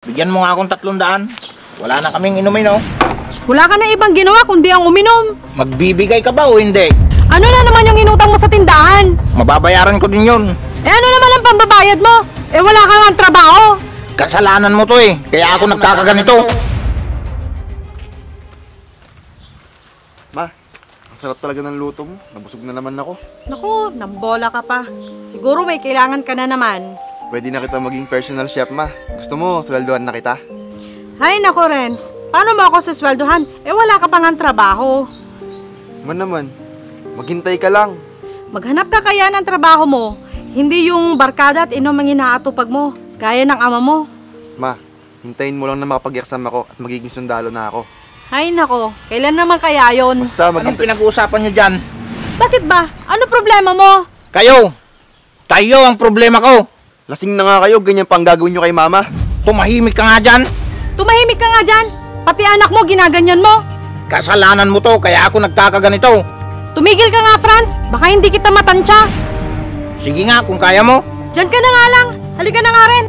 Bigyan mo nga akong 300. Wala na kaming inumin, oh. Wala ka na ibang ginawa kundi ang uminom. Magbibigay ka ba o hindi? Ano na naman yung inutang mo sa tindahan? Mababayaran ko din yun. Ano naman ang pambabayad mo? Wala ka nga trabaho. Kasalanan mo to eh. Kaya ako nagkakaganito. Ma, ang sarap talaga ng luto mo. Nabusog na naman ako. Naku, nambola ka pa. Siguro may kailangan ka na naman. Pwede na kita maging personal chef, ma. Gusto mo, sweldohan na kita? Hay naku, Renz. Paano mo ako sasweldohan? Wala ka pa nga trabaho. Man naman, maghintay ka lang. Maghanap ka kaya ng trabaho mo. Hindi yung barkada at inom ang inaatupag mo. Gaya ng ama mo. Ma, hintayin mo lang na makapag-exam ako at magiging sundalo na ako. Hay nako, kailan naman kaya yon? Basta Anong pinag-uusapan nyo dyan? Bakit ba? Ano problema mo? Kayo! Kayo ang problema ko! Lasing na nga kayo, ganyan pang gagawin nyo kay mama. Tumahimik ka nga dyan! Tumahimik ka nga dyan. Pati anak mo, ginaganyan mo. Kasalanan mo to, kaya ako nagkakaganito. Tumigil ka nga, Franz. Baka hindi kita matansya. Sige nga, kung kaya mo. Diyan ka na nga lang. Halika na nga rin.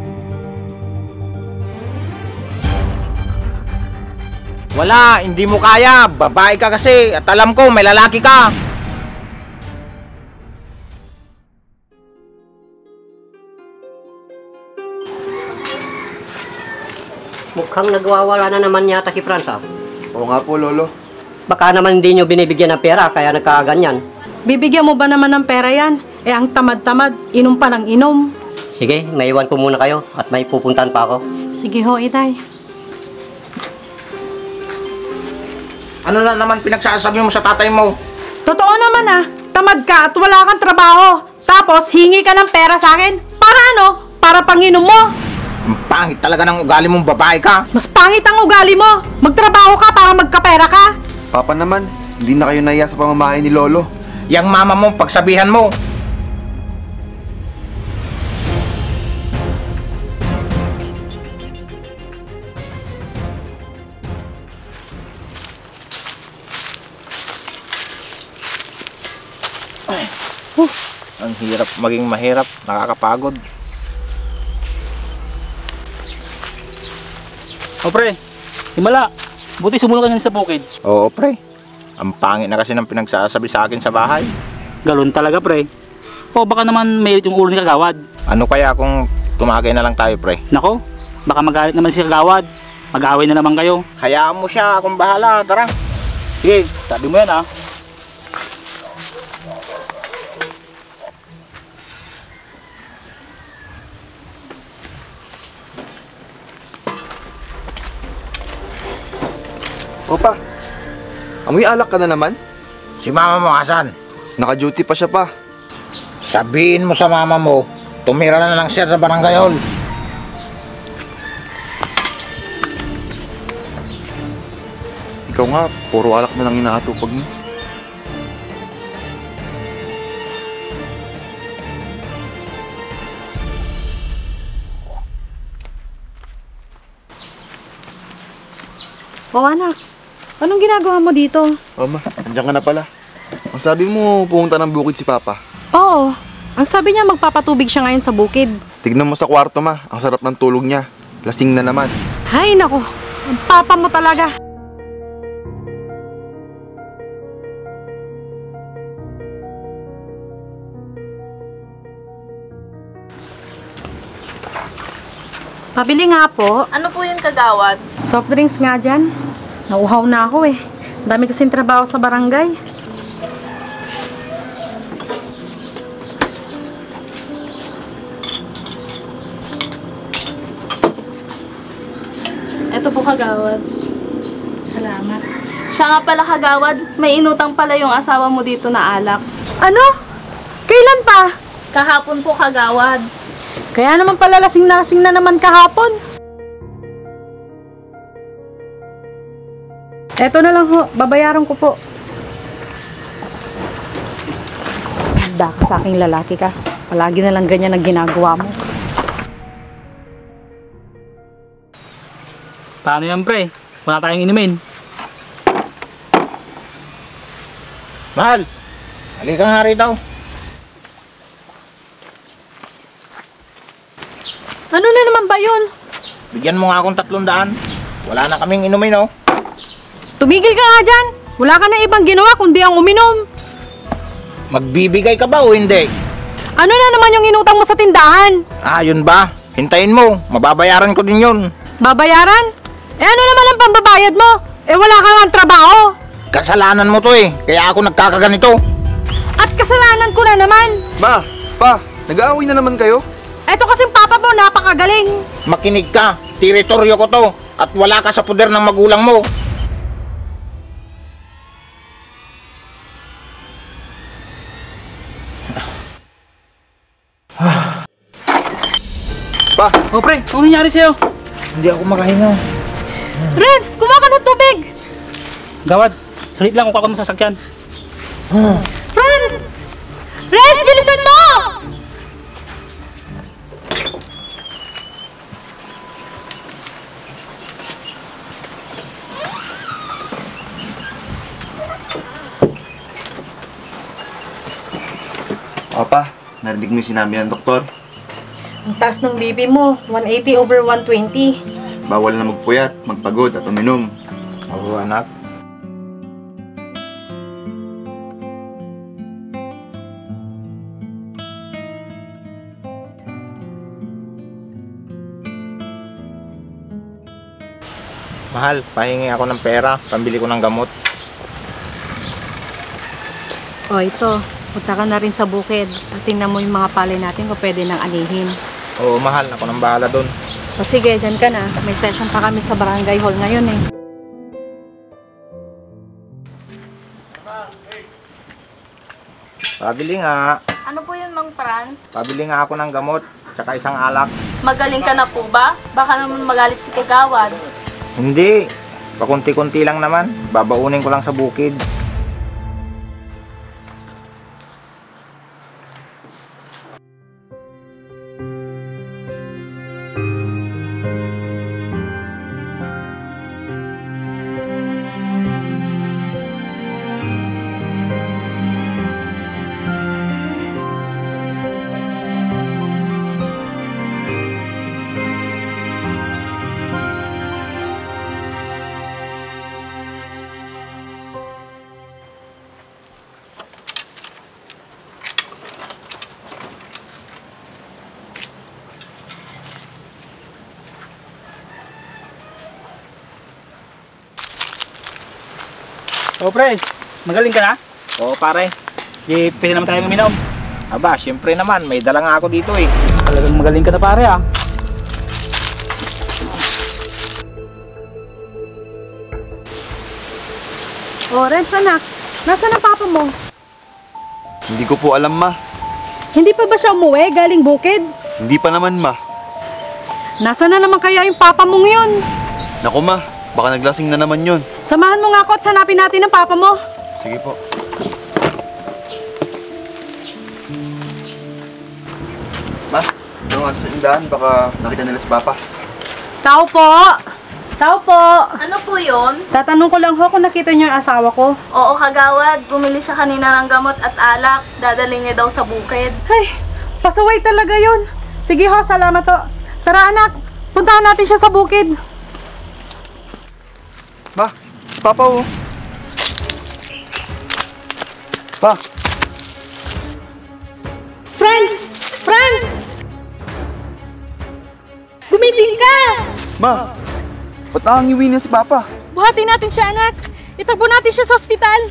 Wala, hindi mo kaya. Babae ka kasi at alam ko may lalaki ka. Mukhang nagwawala na naman yata si Franz, ah. Oo nga po, Lolo. Baka naman hindi nyo binibigyan ng pera, kaya nagkaganyan. Bibigyan mo ba naman ng pera yan? Ang tamad-tamad, inom pa ng inom. Sige, maiwan ko muna kayo at may pupuntahan pa ako. Sige ho, Itay. Ano na naman pinagsasabi mo sa tatay mo? Totoo naman ah, tamad ka at wala kang trabaho. Tapos hingi ka ng pera sa akin. Para ano? Para panginom mo. Ang pangit talaga ng ugali mong babae ka. Mas pangit ang ugali mo. Magtrabaho ka para magkapera ka. Papa naman, hindi na kayo nahiya sa pamamahay ni Lolo. Yang mama mo, pagsabihan mo. Ang hirap maging mahirap, nakakapagod. O pre, himala. Buti sumulong ka nga sa bukid. Oo pre, ang pangit na kasi ng pinagsasabi sa akin sa bahay. Galon talaga pre. O baka naman mayroon yung ulo ni Kagawad. Ano kaya kung tumagay na lang tayo pre? Nako, baka magalit naman si Kagawad. Mag-aaway na naman kayo. Hayaan mo siya, akong bahala, tara. Sige, sabi mo yan ah. Opa, amoy alak ka na naman? Si mama mo, asan? Naka-duty pa siya pa. Sabihin mo sa mama mo, tumira na lang siya sa barangay hall. Ikaw nga, puro alak na lang inaatupag mo. O anak, anong ginagawa mo dito? O ma, andyan ka na pala. Ang sabi mo, pumunta ng bukid si Papa. Oo, ang sabi niya magpapatubig siya ngayon sa bukid. Tignan mo sa kwarto, ma. Ang sarap ng tulog niya. Lasing na naman. Hay nako, ang papa mo talaga. Pabili nga po. Ano po yung Kagawad? Soft drinks nga dyan. Nauhaw na ako eh. Dami kasing trabaho sa barangay. Ito po Kagawad. Salamat. Siya nga pala Kagawad, may inutang pala yung asawa mo dito na alak. Ano? Kailan pa? Kahapon po Kagawad. Kaya naman pala lasing na naman kahapon. Eto na lang ho, babayaran ko po. Handa ka sa aking lalaki ka. Palagi na lang ganyan ang ginagawa mo. Paano yan pre? Wala tayong inumin. Mahal, halika nga rito. Ano na naman ba yun? bigyan mo nga akong 300. Wala na kaming inumin, oh. Tumigil ka nga dyan. Wala ka na ibang ginawa kundi ang uminom. Magbibigay ka ba o hindi? Ano na naman yung inutang mo sa tindahan? Ah, yun ba? Hintayin mo, mababayaran ko din yun. Babayaran? Eh ano naman ang pambabayad mo? Eh wala ka nga trabaho. Kasalanan mo to eh, kaya ako nagkakaganito. At kasalanan ko na naman. Ma, pa, nag-aaway na naman kayo? Eto kasing papa mo, napakagaling. Makinig ka, teritoryo ko to, at wala ka sa poder ng magulang mo. Pa, Oh pre, ano nangyari sa'yo? Hindi ako makahinga. Renz, kumuha ka ng tubig. Gawad, salit lang kung ako mo sasakyan. Renz! Renz, bilisan mo! Papa, narinig mo yung sinabi ng doktor. Ang taas ng BP mo, 180/120. Bawal na magpuyat, magpagod at uminom. Oo, anak. Mahal, pahingi ako ng pera, pambili ko ng gamot. O ito, punta ka na rin sa bukid at tingnan mo yung mga palay natin kung pwede nang anihin. Oo, mahal, ako nang bahala doon. O sige, dyan ka na. May session pa kami sa barangay hall ngayon eh. Pabili nga. Ano po yun, Mang Franz? Pabili nga ako ng gamot, tsaka isang alak. Magaling ka na po ba? Baka naman magalit si Kagawad. Hindi, pakunti-kunti lang naman. Babaunin ko lang sa bukid. Oh pre, magaling ka na? Oo, pare. Di, pwede naman tayong uminom. Aba, syempre naman, may dala nga ako dito eh. Talagang magaling ka na pare ah. O Renz, anak, nasaan ang papa mo? Hindi ko po alam, ma. Hindi pa ba siya umuwi galing bukid? Hindi pa naman, ma. Nasaan na naman kaya yung papa mong yun? Naku, ma. Baka naglasing na naman yun. Samahan mo nga ako at hanapin natin ang papa mo. Sige po. Ma, doon nga sa tindahan. Baka nakita nila si Papa. Tao po! Tao po! Ano po yun? Tatanong ko lang ho kung nakita niyo yung asawa ko. Oo, Kagawad. Bumili siya kanina ng gamot at alak. Dadalhin niya daw sa bukid. Ay, pasaway talaga yun. Sige ho, salamat ho. Tara anak, puntahan natin siya sa bukid. Ma, si Papa oh. Pa, Franz! Franz! Gumising ka! ma. Ba't nakangiwi niya si Papa? Buhatin natin siya anak. Itagbo natin siya sa ospital.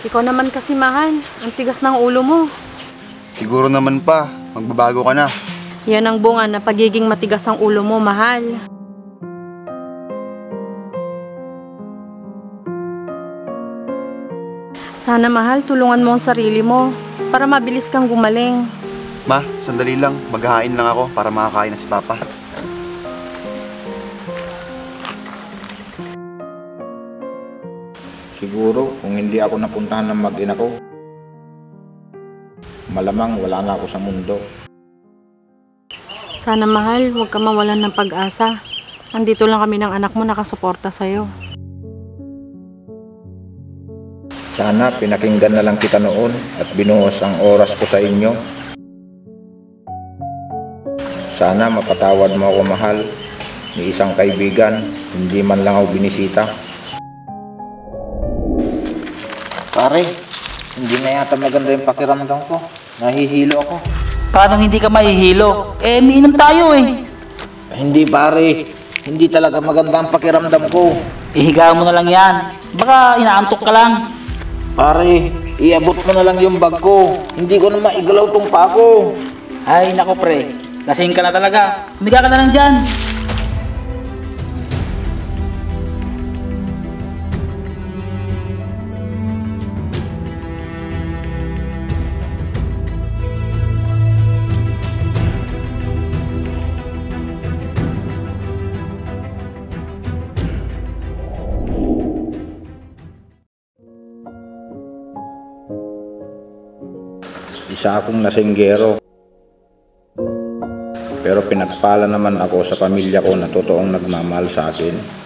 Ikaw naman kasi, mahal. Ang tigas ng ulo mo. Siguro naman pa. Magbabago ka na. Yan ang bunga na pagiging matigas ang ulo mo, mahal. Sana, mahal, tulungan mo ang sarili mo para mabilis kang gumaling. Ma, sandali lang. Maghahain lang ako para makakain na si Papa. Siguro, kung hindi ako napuntahan ng mag-ina ko, malamang wala na ako sa mundo. Sana, mahal, huwag ka mawalan ng pag-asa. Andito lang kami ng anak mo nakasuporta sa'yo. Sana pinakinggan na lang kita noon at binuhos ang oras ko sa inyo. Sana mapatawad mo ako, mahal, ni isang kaibigan, hindi man lang ako binisita. Pare, hindi na yata maganda yung pakiramdam ko. Nahihilo ako. Paano hindi ka mahihilo? Eh, miinom tayo eh. Hindi pare, hindi talaga maganda ang pakiramdam ko. Ihiga mo na lang yan. Baka inaantok ka lang. Pare, iabot mo na lang yung bag ko. Hindi ko na maigalaw tong pako. Ay, nako pre. Lasing ka na talaga. Humiga ka na lang dyan. Isa akong lasinggero. Pero pinagpala naman ako sa pamilya ko na totoong nagmamahal sa akin.